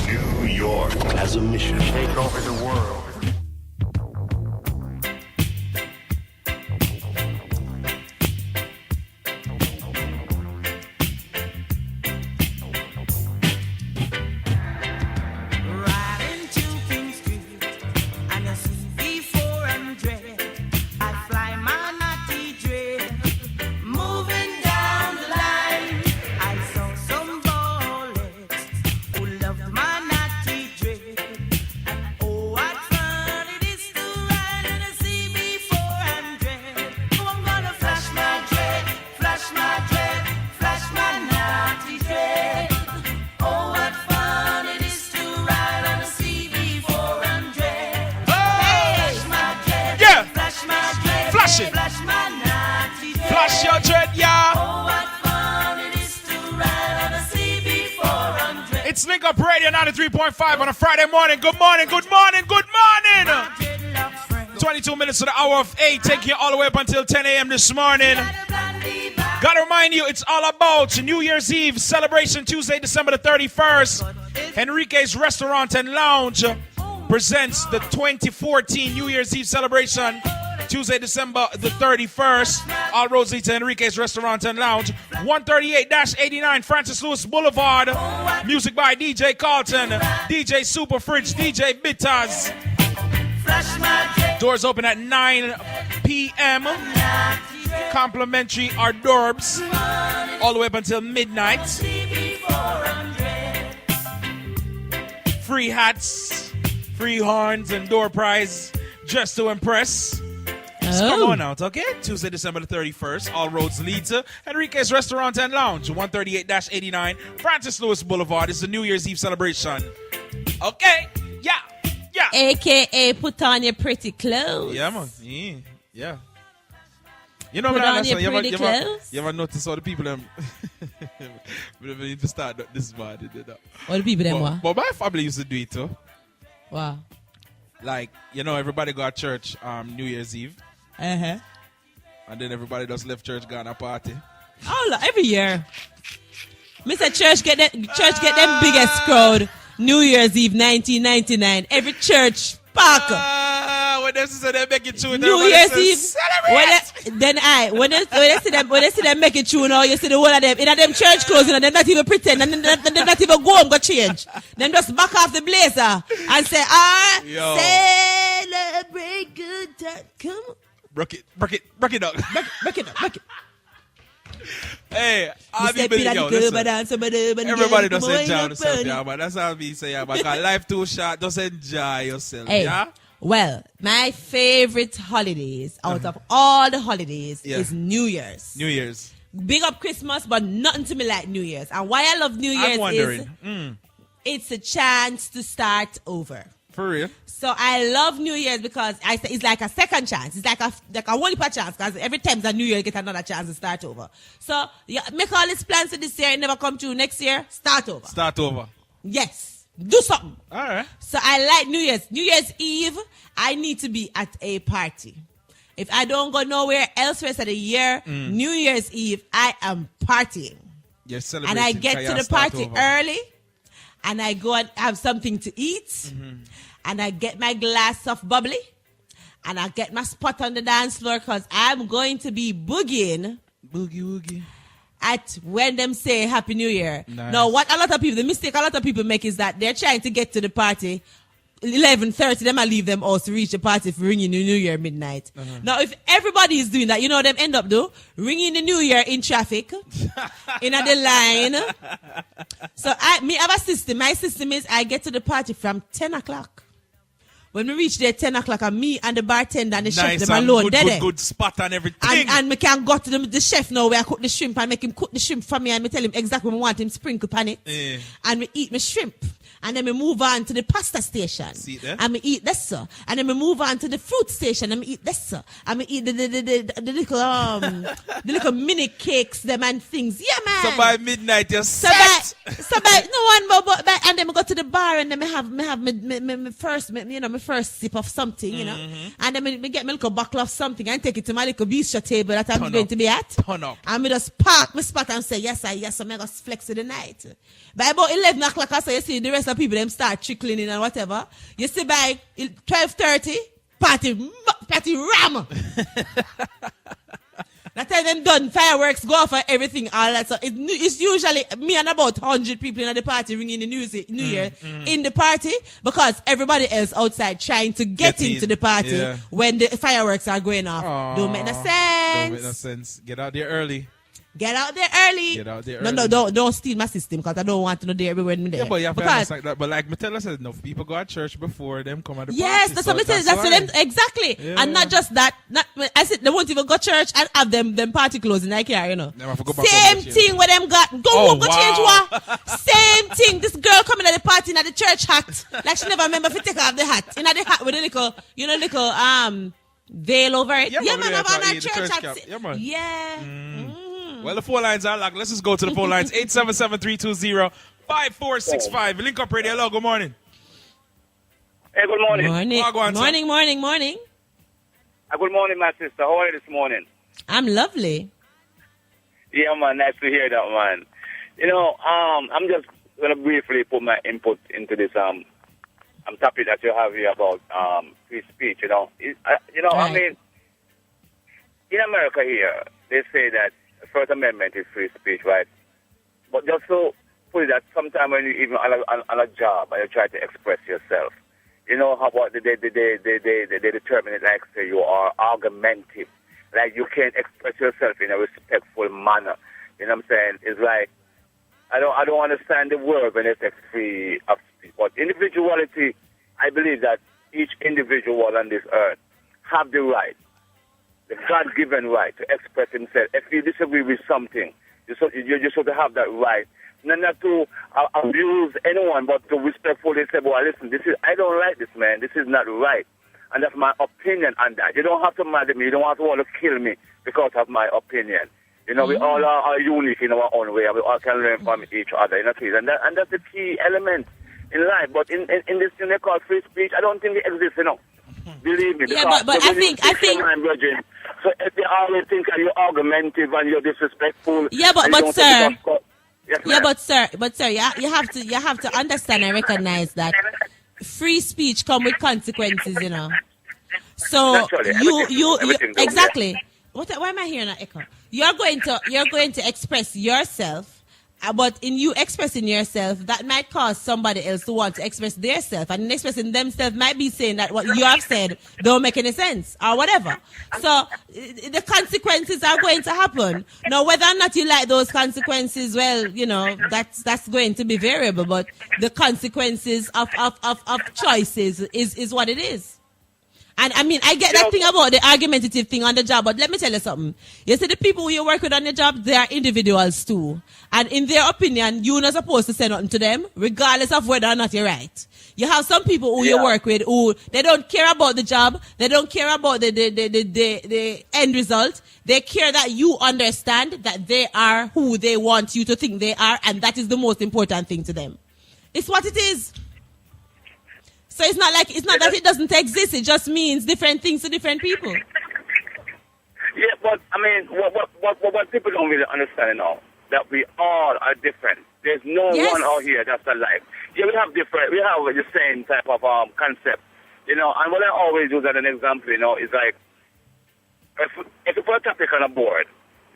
New York has a mission. Take over the world. Flash your dread, yeah. Oh, what fun it is to ride on a CB400. It's Link Up Radio 93.5 on a Friday morning. Good morning, good morning, good morning. 22 minutes to the hour of 8. Take you all the way up until 10 a.m. this morning. Gotta remind you, it's all about New Year's Eve celebration Tuesday, December the 31st. Enrique's Restaurant and Lounge presents the 2014 New Year's Eve celebration. Tuesday, December the 31st. All roads lead to Enrique's Restaurant and Lounge. 138-89 Francis Lewis Boulevard. Music by DJ Carlton, DJ Super Fridge, DJ Bitters. Doors open at 9 p.m. Complimentary hors d'oeuvres all the way up until midnight. Free hats, free horns, and door prize just to impress. So come on out, okay? Tuesday, December the 31st. All roads lead to Enrique's Restaurant and Lounge, 138-89 Francis Lewis Boulevard. It's the New Year's Eve celebration. Okay? Yeah. Yeah. AKA put on your pretty clothes. Yeah, man. Yeah. You know Put what on your pretty clothes. You ever notice all the people them we need to start this body. All the people them what? But my family used to do it too. Wow. Like, you know, everybody go to church New Year's Eve. Uh-huh. And then everybody just left church, gone a party. Oh, every year. Mr. Church get them biggest crowd. New Year's Eve 1999. Every church park. When they say they make it tune, New Year's Eve. Celebrate! When they see them make it tune, now you see the whole of them in them church clothes, and them not even pretend, and them not even go and go change. Them just back off the blazer and say, celebrate good time. Come on. Break it up. Break it. Hey, I'll be building yo, everybody does enjoy yourself, yeah, but that's how we say, yeah, but life too short, just enjoy yourself, hey, yeah? Well, my favorite holidays out of all the holidays is New Year's. New Year's. Big up Christmas, but nothing to me like New Year's. And why I love New Year's is it's a chance to start over. For real? So I love New Year's because it's like a second chance. It's like a one chance because every time it's a New Year, you get another chance to start over. So make all these plans for this year, it never come true. Next year, start over. Start over. Yes. Do something. All right. So I like New Year's. New Year's Eve, I need to be at a party. If I don't go nowhere else rest of the year, New Year's Eve, I am partying. You're celebrating. And I get to the party early. And I go and have something to eat. And I get my glass of bubbly. And I get my spot on the dance floor because I'm going to be boogieing. Boogie. At when them say Happy New Year. Nice. Now, the mistake a lot of people make is that they're trying to get to the party 11:30. Them I leave them also reach the party for ringing the New Year midnight. Now, if everybody is doing that, you know them end up though ringing the New Year in traffic, in the line. So I have a system. My system is I get to the party from 10 o'clock. When we reach there 10 o'clock, and me and the bartender and the chef, them alone, good spot and everything. And me can go to the chef now where I cook the shrimp and make him cook the shrimp for me and me tell him exactly what I want him sprinkle on it. And we eat my shrimp. And then we move on to the pasta station. See there? And we eat this, sir. And then we move on to the fruit station and we eat this, sir. And we eat the little mini cakes, them and things. Yeah, man. So by midnight you're set. So by no one more, and then I go to the bar and then me have my first sip of something, you know. And then me get my little buckle of something and take it to my little bistro table that I'm Turn going up. to be at. Turn up. And me just park my spot and say, yes, I'm going to flex to the night. By about 11 o'clock, I say, you see, the rest of the people, them start trickling in and whatever. You see, by 12:30, party ram. That time them done, fireworks go off for everything, all that. So it's usually me and about 100 people in the party ringing the New Year in the party because everybody else outside trying to get into the party when the fireworks are going off. Aw. Don't make no sense. Don't make no sense. Get out there early. Get out there early. Get out there No, early. don't steal my system because I don't want to know there everywhere in there. Yeah, but you have to Because- understand that. But like Matella said, enough people go to church before them come at the Yes, party. that's so what I'm saying. that's That's why. for them exactly, Yeah. and not just that. I said they won't even go church and have them party clothes in IKEA, you know. Them have to go back Same home and thing where them got go Oh, home, go change wow. what? Same thing. This girl coming at the party in the church hat, like she never remember if to take off the hat. In the hat with a little veil over it. Yeah, Yeah, man, man, yeah, have on the a church church hat. cap. Yeah, man. Yeah. Well, the phone lines are locked. Let's just go to the phone lines. 877-320-5465. Link up radio. Hello, good morning. Hey, good morning. Morning, Oh, go on, sir. morning. Good morning, my sister. How are you this morning? I'm lovely. Yeah, man. Nice to hear that, man. You know, I'm just gonna briefly put my input into this topic that you have here about free speech. You know, I Right. mean, in America here, they say that the First Amendment is free speech, right? But just so put it that sometimes when you even on a job and you try to express yourself, you know how about they determine it like say you are argumentative, like you can't express yourself in a respectful manner. You know what I'm saying? It's like I don't understand the word when it's free of speech. But individuality, I believe that each individual on this earth have the right, the God-given right to express himself. If you disagree with something, you just have to have that right. Not to abuse anyone, but to respectfully say, well, listen, I don't like this, man. This is not right. And that's my opinion on that. You don't have to mad at me. You don't have to want to kill me because of my opinion. You know, we all are unique in our own way. We all can learn from each other. You know, and that's the key element in life. But in this thing they call free speech, I don't think it exists, you know. Believe me. Yeah, because but I think so if they always think that you're argumentative and you're disrespectful. Yeah, but and you don't sir. think of- Yes, Yeah, ma'am. but sir, you have to understand and recognize that free speech come with consequences, you know. So Naturally, everything does, exactly. Why am I hearing an echo? You're going to express yourself, but in you expressing yourself, that might cause somebody else to want to express themselves, and in expressing themselves might be saying that what you have said don't make any sense or whatever. So the consequences are going to happen. Now, whether or not you like those consequences, well, you know, that's going to be variable. But the consequences of choices is what it is. And I mean, I get that thing about the argumentative thing on the job, but let me tell you something. You see, the people who you work with on the job, they are individuals too. And in their opinion, you're not supposed to say nothing to them, regardless of whether or not you're right. You have some people who you work with who, they don't care about the job, they don't care about the end result. They care that you understand that they are who they want you to think they are, and that is the most important thing to them. It's what it is. So it's not that it doesn't exist. It just means different things to different people. Yeah, but I mean, what people don't really understand now, that we all are different. There's no Yes. one out here that's alike. Yeah, we have the same type of concept, you know. And what I always use as an example, you know, is like if you put a topic on a board,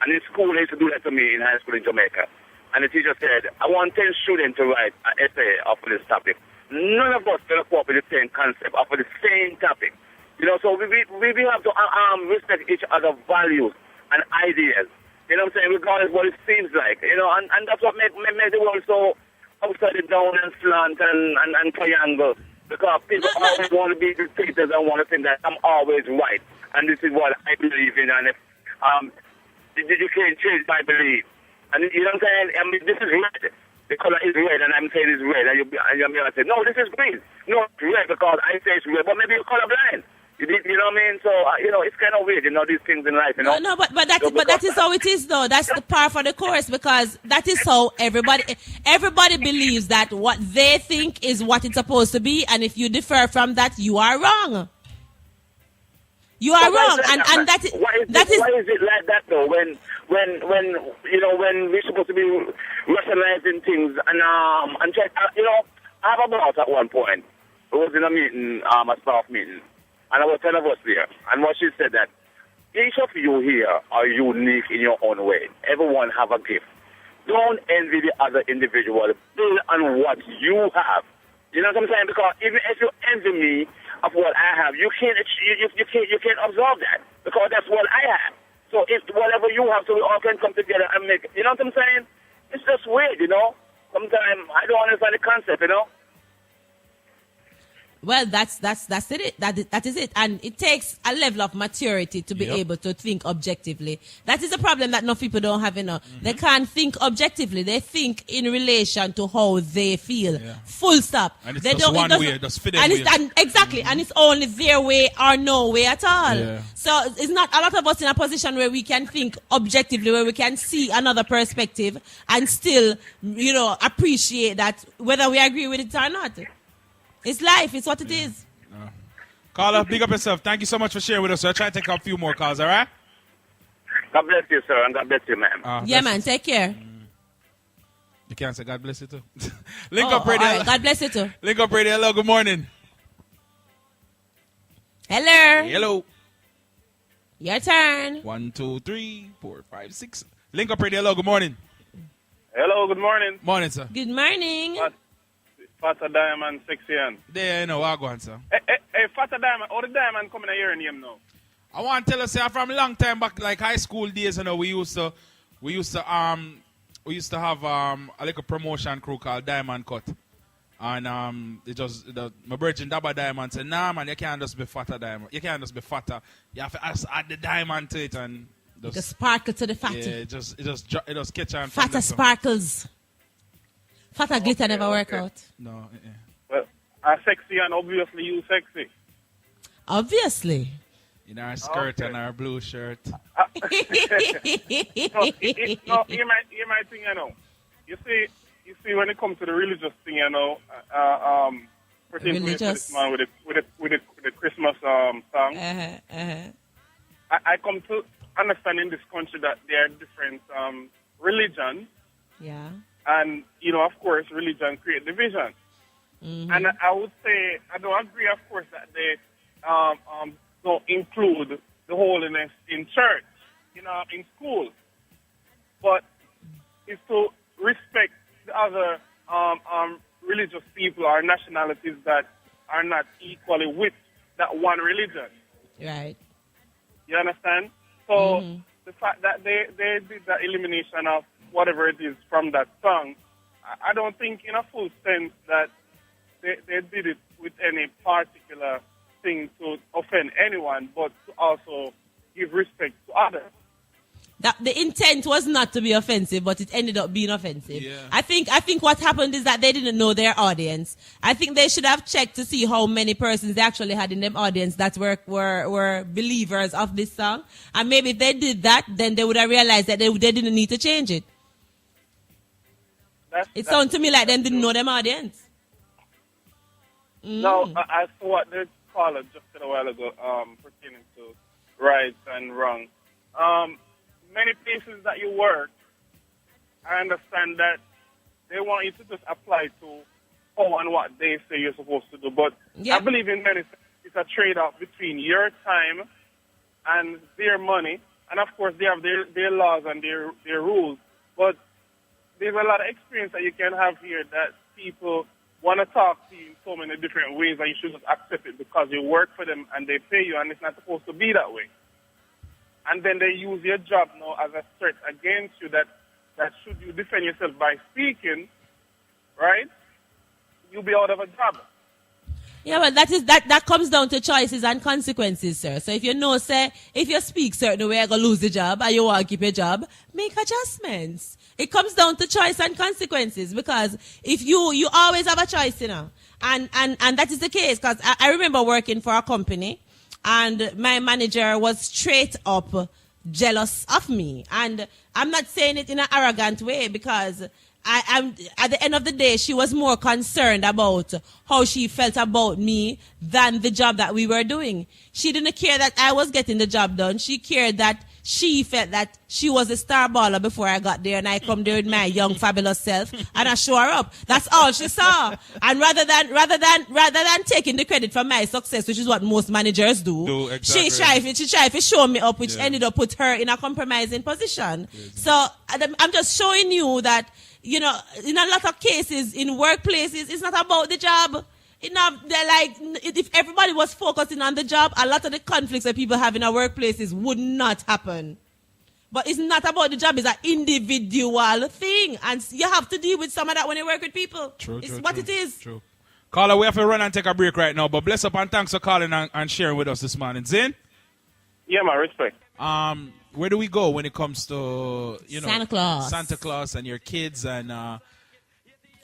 and in school they used to do that to me in high school in Jamaica, and the teacher said, I want 10 students to write an essay off of this topic. None of us can come up with the same concept, off of the same topic. You know, so we have to respect each other's values and ideas. You know what I'm saying? Regardless of what it seems like. You know, and that's what makes the world so upside down and slant and triangle. Because people always want to be dictators and want to think that I'm always right. And this is what I believe in. And if you can't change my belief. And you know what I'm saying? I mean, this is red. The color is red, and I'm saying it's red, and you're say, no, this is green. No, it's red because I say it's red, but maybe you're colorblind. You know what I mean? So, it's kind of weird, these things in life, No, but that is how it is, though. That's the par for the course, because that is how everybody believes that what they think is what it's supposed to be, and if you differ from that, you are wrong. You are wrong, and that is why is it like that though? When we're supposed to be rationalizing things and check, I have a boss at one point. It was in a meeting, a staff meeting, and I was 10 of us there, and what she said that each of you here are unique in your own way. Everyone have a gift. Don't envy the other individual. Build on what you have. You know what I'm saying? Because even if you envy me of what I have, you can't absorb that, because that's what I have. So if whatever you have, so we all can come together and make it. You know what I'm saying? It's just weird, Sometimes I don't understand the concept, Well, that's it. That is it, and it takes a level of maturity to be able to think objectively. That is a problem that no people don't have. They can't think objectively. They think in relation to how they feel. Yeah. Full stop. And it's they just one way. Just fit in way. Exactly, and it's only their way or no way at all. Yeah. So it's not a lot of us in a position where we can think objectively, where we can see another perspective and still, appreciate that, whether we agree with it or not. It's life. It's what it is. Caller, big up yourself. Thank you so much for sharing with us. I'll try to take a few more calls, all right? God bless you, sir, and God bless you, ma'am. Yeah, man. Take care. You can't say God bless you too. Link up radio. All right. God bless you too. Link up radio. Hello, good morning. Hello. Hello. Your turn. 1, 2, 3, 4, 5, 6. Link up radio. Hello, good morning. Hello, good morning. Morning, sir. Good morning. Fata Diamond, Sexy Ann. There, I'll go on, sir. Hey, Fata Diamond, how the Diamond coming to your name now? I want to tell you, sir, from a long time back, like high school days, we used to have a little promotion crew called Diamond Cut. And my virgin Dabba Diamond said, nah, man, you can't just be Fata Diamond. You can't just be Fata. You have to add the diamond to it and the sparkle to the fatty. Yeah, it just catch on. Fata sparkles. Fata glitter never work out. No. Well, Sexy and obviously you sexy. Obviously. In our skirt and our blue shirt. No, you might think, You see, when it comes to the religious thing, pertaining to this man with the Christmas song, I come to understand in this country that there are different religions. Yeah. And, of course, religion creates division. Mm-hmm. And I would say, I don't agree, of course, that they don't include the holiness in church, in school. But it's to respect the other religious people or nationalities that are not equally with that one religion. Right. You understand? So the fact that they did that elimination of whatever it is from that song, I don't think in a full sense that they did it with any particular thing to offend anyone, but to also give respect to others. That the intent was not to be offensive, but it ended up being offensive. Yeah. I think what happened is that they didn't know their audience. I think they should have checked to see how many persons they actually had in them audience that were believers of this song. And maybe if they did that, then they would have realized that they didn't need to change it. It sounds to me like them didn't know them audience. No, as for what the caller just said a while ago, pertaining to rights and wrong, many places that you work, I understand that they want you to just apply to how and what they say you're supposed to do. But I believe in many, it's a trade-off between your time and their money. And, of course, they have their laws and their rules. But there's a lot of experience that you can have here that people want to talk to you in so many different ways, and you should just accept it because you work for them and they pay you, and it's not supposed to be that way. And then they use your job now as a threat against you that should you defend yourself by speaking, right, you'll be out of a job. Yeah, well, that comes down to choices and consequences, sir. So if if you speak certain way, you're going to lose the job and you want to keep your job, make adjustments. It comes down to choice and consequences, because if you always have a choice, and that is the case, because I remember working for a company, and my manager was straight up jealous of me. And I'm not saying it in an arrogant way, because I'm at the end of the day, she was more concerned about how she felt about me than the job that we were doing. She didn't care that I was getting the job done. She cared that she felt that she was a star baller before I got there, and I come there with my young fabulous self and I show her up. That's all she saw. And rather than taking the credit for my success, which is what most managers do, exactly. she tried to show me up, which ended up put her in a compromising position. So I'm just showing you that, you know, in a lot of cases in workplaces, it's not about the job. They're like, if everybody was focusing on the job, a lot of the conflicts that people have in our workplaces would not happen. But it's not about the job, it's an individual thing. And you have to deal with some of that when you work with people. It's what it is. True. Caller, we have to run and take a break right now, but bless up and thanks for calling and sharing with us this morning. Zin? Yeah, man, respect. Where do we go when it comes to, you know, Santa Claus and your kids and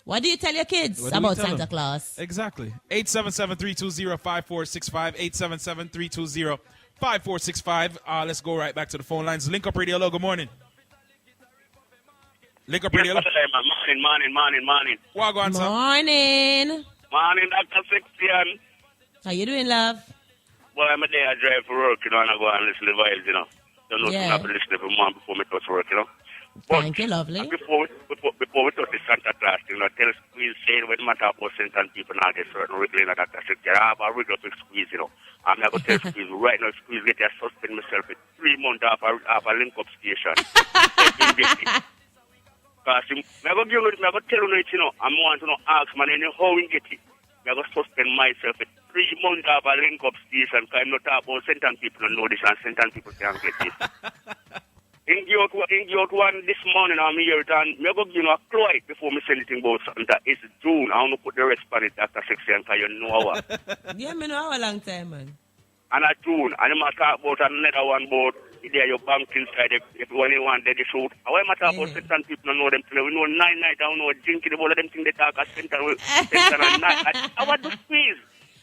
what do you tell your kids about Santa Claus? Exactly. 877-320-5465. 877-320-5465. Let's go right back to the phone lines. Link Up Radio. Hello, good morning. Link Up Radio. Morning. Well, go on, sir. Morning. Morning, Dr. Sexian. How you doing, love? Well, I'm a day I drive for work, you know, and I go and listen to the vibes, you know. Don't know if I have to listen every morning before me touch work, you know. Thank you, lovely. Before we touch the Santa Claus, you know, tell Squeeze saying when matter about Satan people now get certain wriggling at that sector. I have a rig up with Squeeze, you know. I'm not going to tell Squeeze right now, Squeeze get a suspend myself for 3 months off a link up station. Because I'm going to tell you, you know, I'm want to know, ask man, you know, how we get it. I'm going to suspend myself for 3 months off a link up station because I'm not talking about Satan people don't know this and Satan people can't get this. In York one this morning, I'm here, and I'm going to give you a clue before me say anything about something that is June. I want to put the rest on it, Dr. Sexian, because you know our. Yeah, I know a long time, man. And at June, and I'm going to talk about another one about there your banking side, if when you want, they shoot. I want to talk about certain people don't know them. We know 9 night, I don't know, drinking all of them things they talk at center and night. I want to squeeze.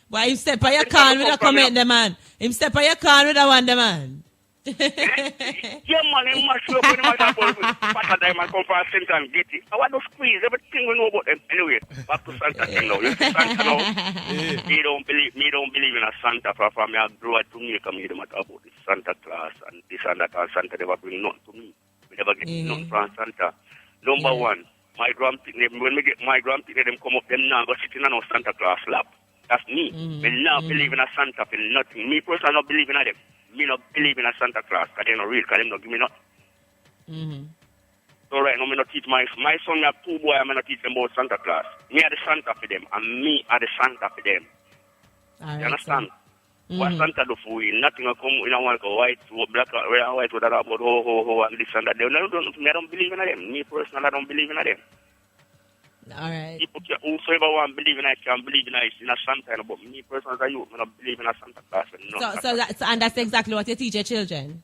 Why you step on your can with a comment, the man? Him step on your can with a one, the man. Yeah, man, he must look when he might have Pastor Diamond come from Center and get it. I want to squeeze everything we know about them. Anyway, back to Santa thing now. You see Santa now? Me don't believe in a Santa. From me, I grew up to Jamaica, me don't matter about this Santa Claus and this and that, and Santa never bring nothing to me. We never get nothing from Santa. Number one, my grandparents, when we get my grandparents, them come up, them now go sitting on a Santa Claus lap. That's me. Me now believe in a Santa for nothing. Me personally not believe in them. Me not believe in a Santa Claus because they're not real, because they don't give me nothing. So right now, me not teach my son, me have 2 boys, I'm not teach them about Santa Claus. Me are the Santa for them, and me are the Santa for them. You understand? What Santa do for you? Nothing will come in a one white, black, red and white, without about ho, and this and that. I don't believe in them. Me personally, I don't believe in them. All right. People whosoever want believe in it can believe in it in a Santa, but me personally, I don't believe in a Santa Claus. And that's exactly what you teach your children.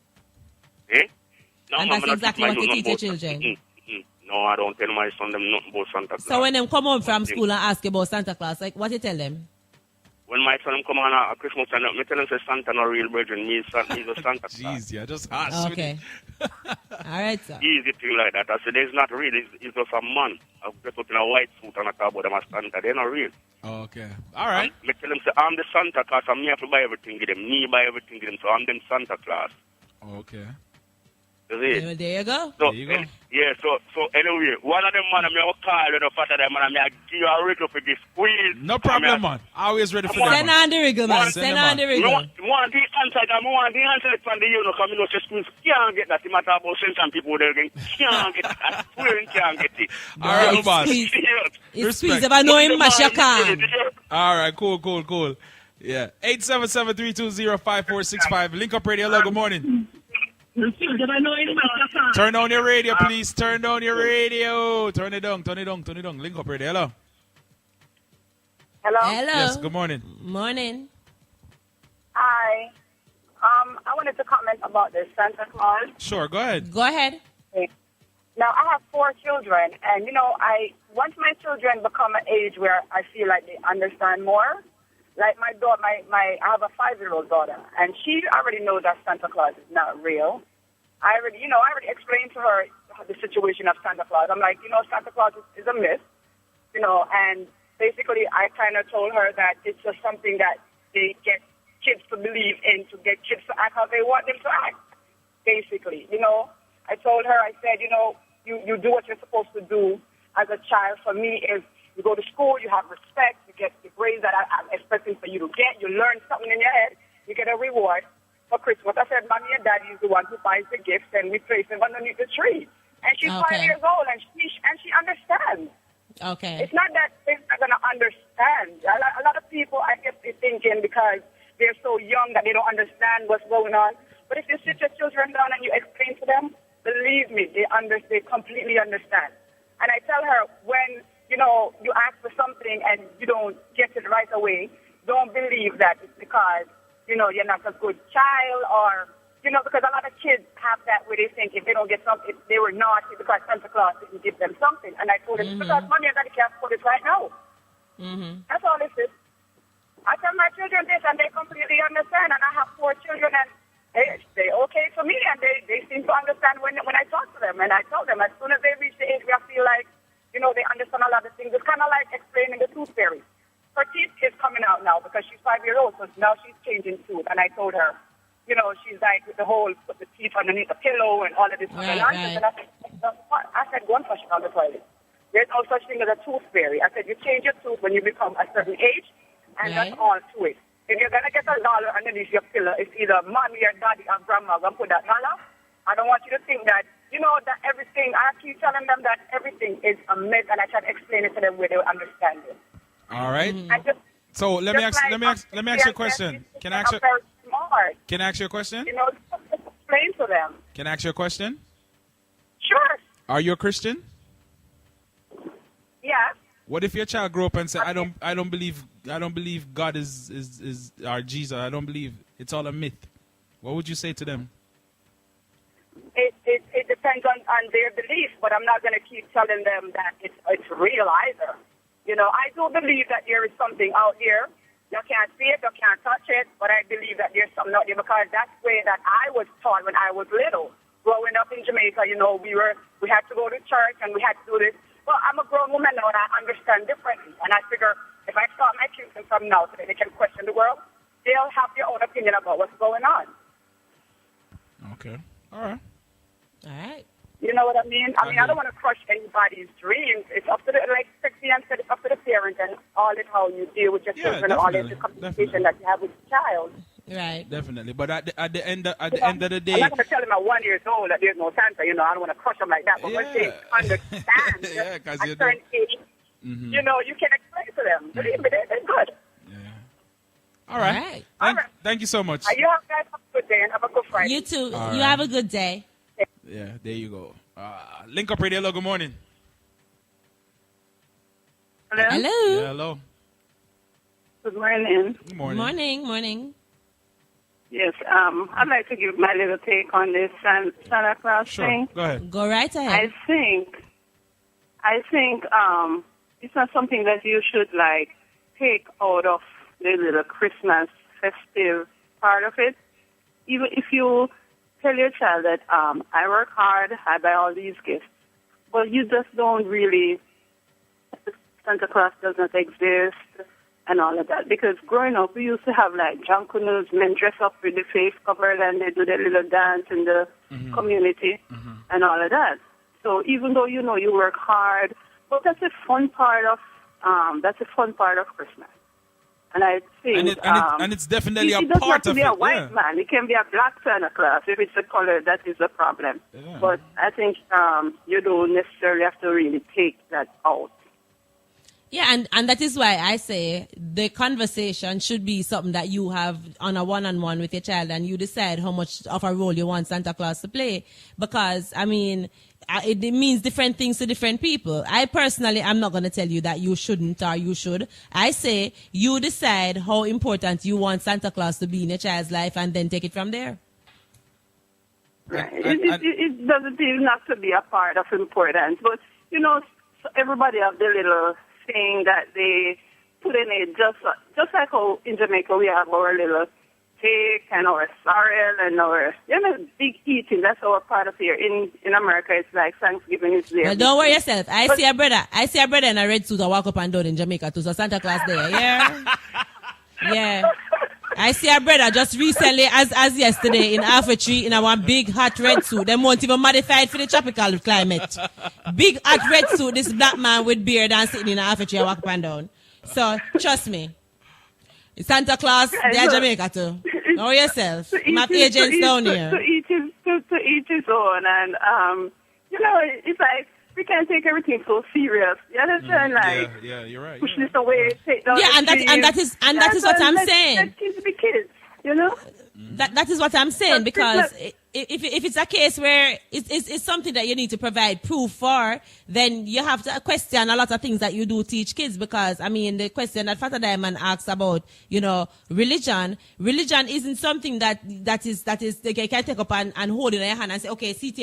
Eh? No, and that's exactly what you teach your children. No, I don't tell my son them nothing about Santa Claus. So when them come home from school and ask about Santa Claus, like what you tell them? When my son come on at Christmas time, I tell him say Santa not real virgin, he's a Santa Claus. Jeez, yeah, just harsh. Okay. All right, sir. Easy thing like that. I said, it's not real. It's just a man. I dress up in a white suit and I talk about them as Santa. They're not real. Okay. All right. I tell them, say, I'm the Santa Claus. I'm here to buy everything to them. Me buy everything to them. So I'm them Santa Claus. Okay. That's it. There you go. So, there you go. Yeah, so anyway, one of them man, I'm going to call you the fatter them, and I'm going to give you a wriggle for this squeeze. No problem, man. Always ready for that. Send on the wriggle, man. Send on the wriggle. I want the answer from the you know, because I know squeeze can't get that. The matter about some people there again can't get that. We can't get it. All right, boss. It's squeeze. If I know him, mash your can. All right, cool. Yeah. 877-320-5465. Link Up Radio. Hello, good morning. Turn on your radio, please. Turn down your radio. Turn it down. Link Up Radio. Hello. Hello? Yes, good morning. Morning. Hi. I wanted to comment about the Santa Claus. Sure, go ahead. Go ahead. Now, I have 4 children, and, once my children become an age where I feel like they understand more, Like my daughter, I have a 5-year-old daughter, and she already knows that Santa Claus is not real. I already explained to her the situation of Santa Claus. I'm like, Santa Claus is a myth, and basically I kind of told her that it's just something that they get kids to believe in, to get kids to act how they want them to act, basically. I told her, I said, you do what you're supposed to do as a child. For me, is you go to school, you have respect, you get the grades that I'm expecting for you to get, you learn something in your head, you get a reward. For Christmas, I said, Mommy and Daddy is the one who buys the gifts, and we place them underneath the tree. And she's 5 years old, and she understands. Okay. It's not that they're not going to understand. A lot of people, I guess, they're thinking because they're so young that they don't understand what's going on. But if you sit your children down and you explain to them, believe me, they completely understand. And I tell her, when, you ask for something and you don't get it right away, don't believe that it's because, you're not a good child or, because a lot of kids have that where they think if they don't get something, they were naughty because Santa Claus didn't give them something. And I told them, because Mommy and Daddy can't afford it right now. That's all this is. I tell my children this and they completely understand. And I have 4 children and they okay for me and they seem to understand when I talk to them. And I tell them as soon as they reach the age where I feel like, they understand a lot of things. It's kind of like explaining the tooth fairy. Her teeth is coming out now because she's 5 years old, so now she's changing tooth. And I told her, she's like with put the teeth underneath the pillow and all of this other nonsense. And I said, go and flush it down the toilet. There's no such thing as a tooth fairy. I said, you change your tooth when you become a certain age, and that's all to it. If you're going to get $1 underneath your pillow, it's either Mommy or Daddy or Grandma going to put that $1. I don't want you to think that, that everything, I keep telling them that everything is a myth, and I try to explain it to them where they will understand it. All right. So let me ask you a question. Can I ask you? Very smart. Can I ask you a question? Just explain to them. Can I ask you a question? Sure. Are you a Christian? Yeah. What if your child grow up and say, I don't believe God is our Jesus. I don't believe it's all a myth. What would you say to them? It depends on their belief, but I'm not going to keep telling them that it's real either. I do believe that there is something out there. You can't see it, you can't touch it, but I believe that there's something out there because that's the way that I was taught when I was little. Growing up in Jamaica, we had to go to church and we had to do this. Well, I'm a grown woman now and I understand differently. And I figure if I start my children from now so that they can question the world, they'll have their own opinion about what's going on. Okay. All right. You know what I mean? I don't want to crush anybody's dreams. It's up to like Christian said, it's up to the parent and all it how you deal with your children and all it, the communication that you have with the child. Right. Definitely. But at the end of the day, I'm not going to tell him at 1 year old that there's no Santa. I don't want to crush him like that. But once they understand because at certain age, you can explain to them. Believe me, they're good. Yeah. All right. Thank you so much. You guys have a good day and have a good Friday. You too. You have a good day. Yeah, there you go. Link Up Radio, good morning. Hello? Hello. Yeah, hello. Good morning. Good morning. Morning. Yes, I'd like to give my little take on this Santa Claus thing. Go ahead. Go right ahead. I think it's not something that you should take out of the little Christmas festive part of it. Even if you tell your child that I work hard, I buy all these gifts, but you just don't really, Santa Claus does not exist and all of that. Because growing up, we used to have drunkeners, men dress up with the face covered and they do their little dance in the community and all of that. So even though you work hard, but that's a fun part of Christmas. And I think and it's definitely a it doesn't part have to of be it. a white man. It can be a black Santa Claus. If it's a color, that is a problem. Yeah. But I think you don't necessarily have to really take that out. Yeah, and that is why I say the conversation should be something that you have on a one-on-one with your child and you decide how much of a role you want Santa Claus to play. Because, it means different things to different people. I personally am not going to tell you that you shouldn't or you should. I say you decide how important you want Santa Claus to be in your child's life and then take it from there. Right. It doesn't even have to be a part of importance. But, everybody have their little thing that they put in it just like how in Jamaica we have our little cake and our sorrel and our big eating. That's our part of here. In America, it's like Thanksgiving is there. Well, don't worry yourself. I see a brother in a red suit. I walk up and down in Jamaica too. So Santa Claus there. Yeah. Yeah. I see a brother just recently, as yesterday, in half a tree in a one big hot red suit. Them won't even modified for the tropical climate. Big hot red suit, this black man with beard and sitting in a half a tree and walk up and down. So, trust me. Santa Claus, they're Jamaica too. Know yourself. My agents down here. To each his own. And, it's like, we can't take everything so serious. You understand? Yeah, you're right. Push this away, take down and that is what I'm saying. Let kids be kids, That is what I'm saying, because if it's a case where it's something that you need to provide proof for, then you have to question a lot of things that you do teach kids. Because I mean, the question that Father Diamond asks about, religion isn't something that is they can take up and hold in your hand and say, okay, sit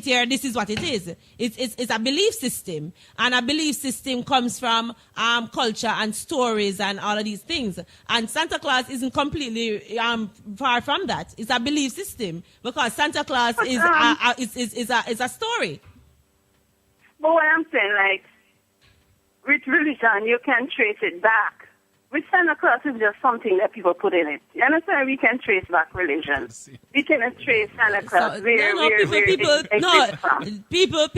here, this is what it is. It's a belief system. And a belief system comes from culture and stories and all of these things. And Santa Claus isn't completely far from that. It's a belief system, because Santa Claus is a story. But what I'm saying, like, with religion, you can trace it back. With Santa Claus, it's just something that people put in it. You understand? We can trace back religion. We can trace Santa Claus people,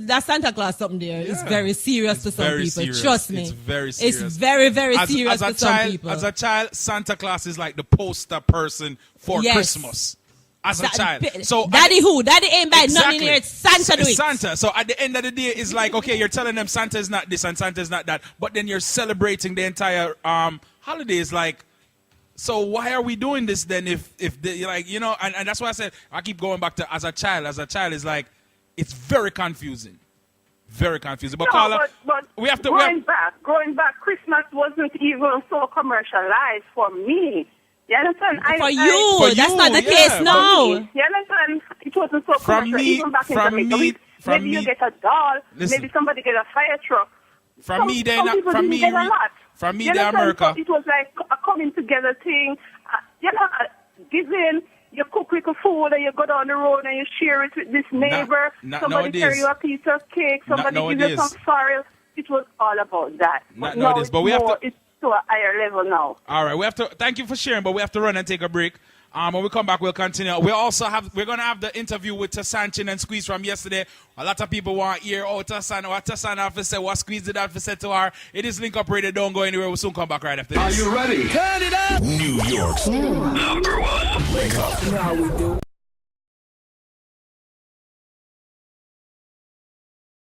that Santa Claus something there is very serious to some people. Serious. Trust me. It's very serious. It's very, very serious to some people. As a child, Santa Claus is like the poster person for Christmas. As a child. So Daddy ain't buy nothing here. It's Santa do it. Santa. So at the end of the day, it's like, okay, you're telling them Santa is not this and Santa is not that, but then you're celebrating the entire holidays. Like, so why are we doing this then? If and that's why I said I keep going back to as a child is like, it's very confusing. Very confusing. But Carla, we have to growing back, Christmas wasn't even so commercialized for me. You understand? For you, that's not the case now. You understand? It wasn't so commercial. Even back in Jamaica. Maybe you get a doll. Listen, maybe somebody get a fire truck. From me, the America. So it was like a coming together thing. Giving, you cook with food and you go down the road and you share it with this neighbor. Somebody carry you a piece of cake. Somebody give you some sorrel. It was all about that. But it's to a higher level now. All right, we have to. Thank you for sharing, but we have to run and take a break. When we come back, we'll continue. We're going to have the interview with Tasanchin and Squeeze from yesterday. A lot of people want to hear, Tasan, what Tasan have to say, what Squeeze did have to say to her. It is Link Up Radio. Don't go anywhere. We'll soon come back right after this. Are you ready? Turn it up. New York's number one. Wake up. You know how we do.